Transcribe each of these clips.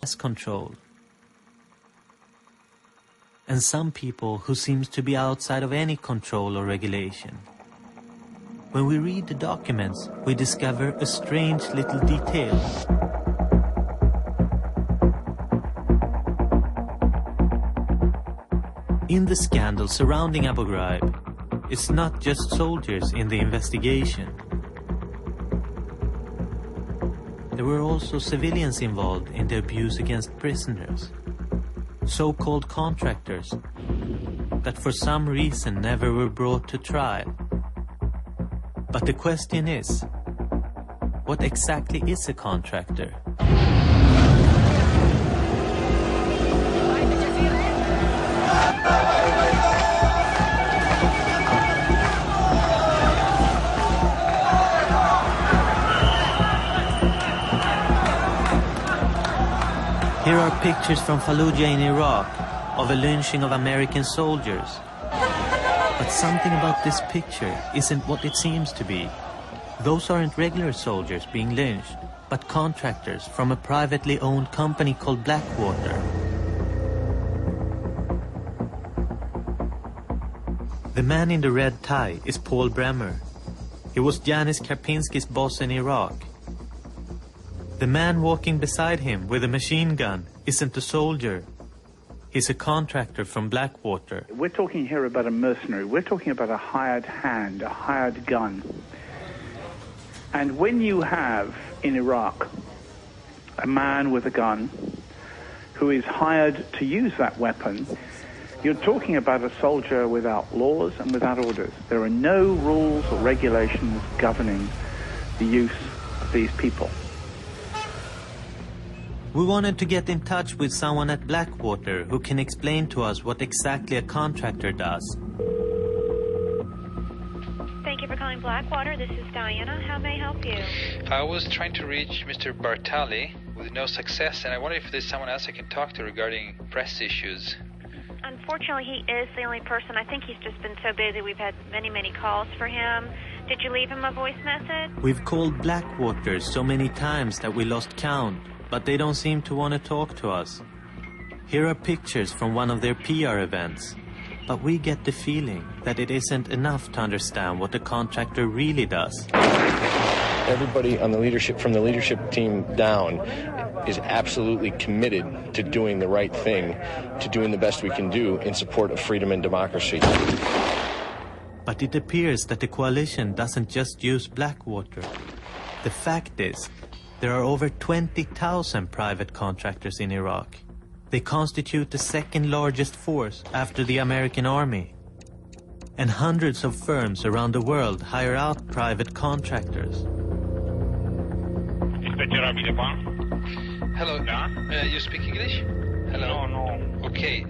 has control. And some people who seems to be outside of any control or regulation. When we read the documents, we discover a strange little detail. In the scandal surrounding Abu Ghraib, it's not just soldiers in the investigation. There were also civilians involved in the abuse against prisoners, so-called contractors, that for some reason never were brought to trial. But the question is, what exactly is a contractor? Here are pictures from Fallujah in Iraq of a lynching of American soldiers. But something about this picture isn't what it seems to be. Those aren't regular soldiers being lynched, but contractors from a privately owned company called Blackwater. The man in the red tie is Paul Bremer. He was Janis Karpinski's boss in Iraq. The man walking beside him with a machine gun isn't a soldier. He's a contractor from Blackwater. We're talking here about a mercenary. We're talking about a hired hand, a hired gun. And when you have in Iraq a man with a gun who is hired to use that weapon, you're talking about a soldier without laws and without orders. There are no rules or regulations governing the use of these people. We wanted to get in touch with someone at Blackwater who can explain to us what exactly a contractor does. Thank you for calling Blackwater. This is Diana. How may I help you? I was trying to reach Mr. Bartali with no success, and I wonder if there's someone else I can talk to regarding press issues. Unfortunately, he is the only person. I think he's just been so busy. We've had many, many calls for him. Did you leave him a voice message? We've called Blackwater so many times that we lost count, but they don't seem to want to talk to us. Here are pictures from one of their PR events, but we get the feeling that it isn't enough to understand what the contractor really does. Everybody on the leadership, from the leadership team down, is absolutely committed to doing the right thing, to doing the best we can do in support of freedom and democracy. But it appears that the coalition doesn't just use Blackwater. The fact is, there are over 20,000 private contractors in Iraq. They constitute the second largest force after the American army. And hundreds of firms around the world hire out private contractors. Hello, you speak English? Hello. No. Okay,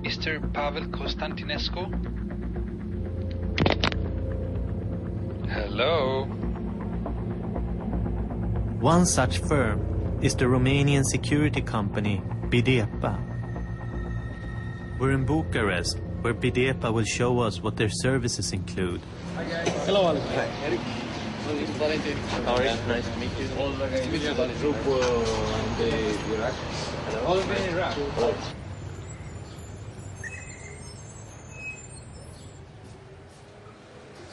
Mr. Pavel Constantinescu? Hello? One such firm is the Romanian security company Bidepa. We're in Bucharest, where Bidepa will show us what their services include. Hello, Alex. Hi, Eric. How are you? Nice to meet you. Nice to meet you. Group in Iraq. All of in Iraq.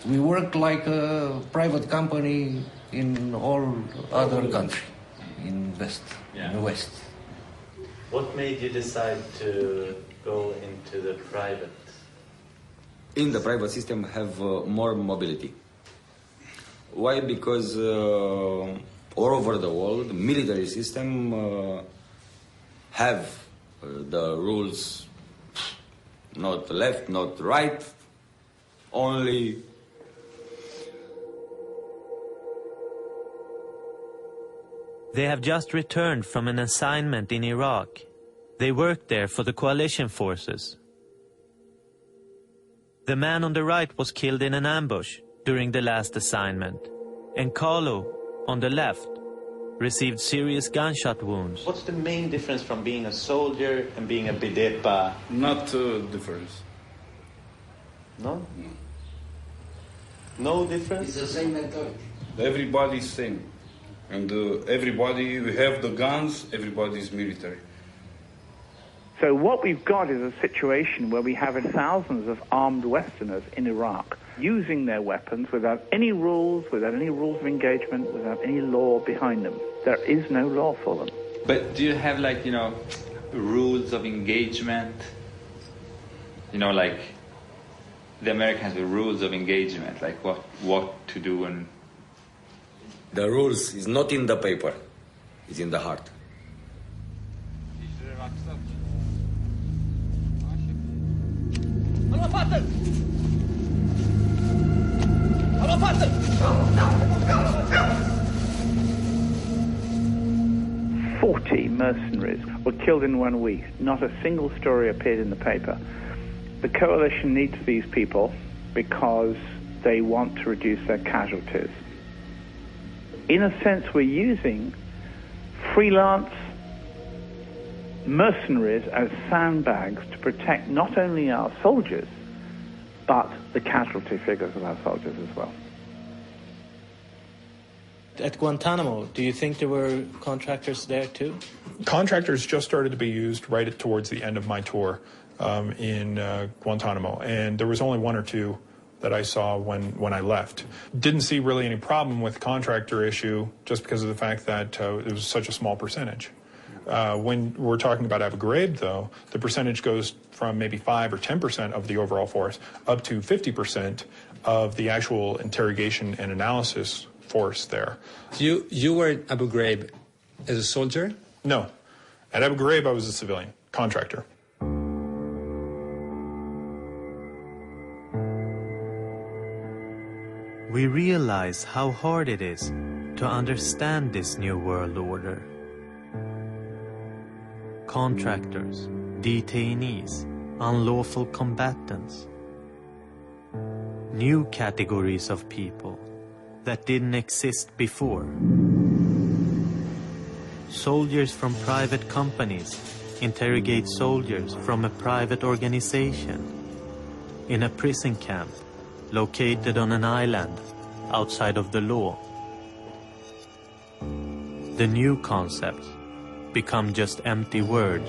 We work like a private company in all other countries, in the West. What made you decide to go into the private? In the private system have more mobility. Why? Because all over the world, military system have the rules, not left, not right, only. They have just returned from an assignment in Iraq. They worked there for the coalition forces. The man on the right was killed in an ambush during the last assignment, and Carlo, on the left, received serious gunshot wounds. What's the main difference from being a soldier and being a bidepa? Not difference. No? No difference? It's the same mentality. Everybody's same. And everybody, we have the guns, everybody is military. So what we've got is a situation where we have thousands of armed Westerners in Iraq using their weapons without any rules of engagement, without any law behind them. There is no law for them. But do you have, like, you know, rules of engagement? You know, like the Americans have rules of engagement, like what to do and... The rules is not in the paper, it's in the heart. "40 mercenaries were killed in 1 week. Not a single story appeared in the paper. The coalition needs these people because they want to reduce their casualties. In a sense, we're using freelance mercenaries as sandbags to protect not only our soldiers, but the casualty figures of our soldiers as well." At Guantanamo, do you think there were contractors there too? Contractors just started to be used right towards the end of my tour in Guantanamo, and there was only one or two that I saw when I left. Didn't see really any problem with the contractor issue just because of the fact that it was such a small percentage. When we're talking about Abu Ghraib, though, the percentage goes from maybe 5 or 10% of the overall force up to 50% of the actual interrogation and analysis force there. You were at Abu Ghraib as a soldier? No. At Abu Ghraib, I was a civilian contractor. We realize how hard it is to understand this new world order. Contractors, detainees, unlawful combatants. New categories of people that didn't exist before. Soldiers from private companies interrogate soldiers from a private organization in a prison camp located on an island outside of the law. The new concepts become just empty words.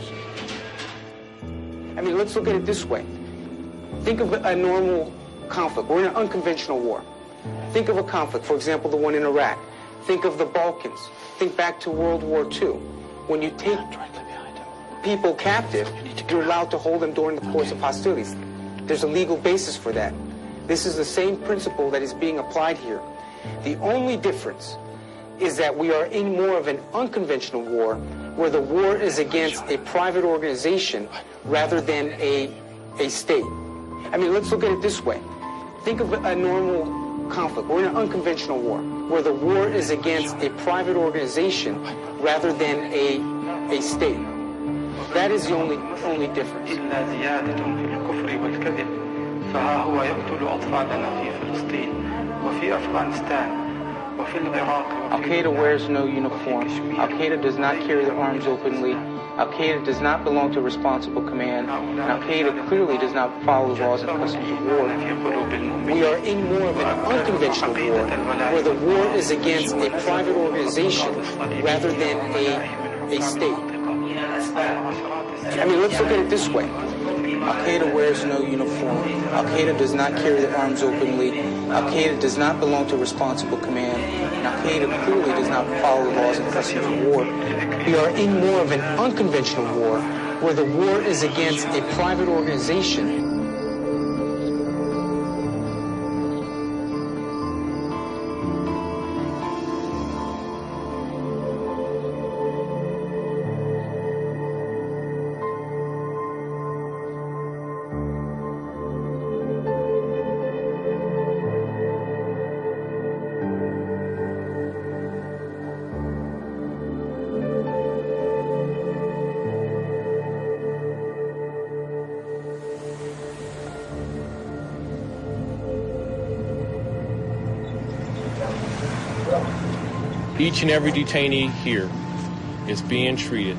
I mean, let's look at it this way. Think of a normal conflict. We're in an unconventional war. Think of a conflict, for example, the one in Iraq. Think of the Balkans. Think back to World War II. When you take people captive, you're allowed to hold them during the course of hostilities. There's a legal basis for that. This is the same principle that is being applied here. The only difference is that we are in more of an unconventional war, where the war is against a private organization rather than a state. I mean, let's look at it this way. Think of a normal conflict. We're in an unconventional war, where the war is against a private organization rather than a state. That is the only difference. فها هو يقتل أطفالنا في فلسطين وفي أفغانستان وفي العراق. Al-Qaeda wears no uniform. Al-Qaeda does not carry their arms openly. Al-Qaeda does not belong to a responsible command. And Al-Qaeda clearly does not follow the laws and customs of war. We are in more of an unconventional war, where the war is against a private organization rather than a state. I mean, let's look at it this way. Al-Qaeda wears no uniform. Al-Qaeda does not carry their arms openly. Al-Qaeda does not belong to a responsible command. And Al-Qaeda clearly does not follow the laws and customs of war. We are in more of an unconventional war, where the war is against a private organization. Each and every detainee here is being treated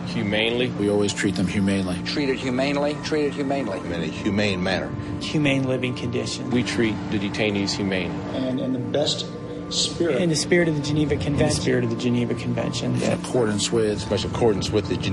humanely. We always treat them humanely. Treated humanely, treated humanely. In a humane manner. Humane living conditions. We treat the detainees humanely. And in the best spirit. In the spirit of the Geneva Convention. In the spirit of the Geneva Convention. In accordance with the Geneva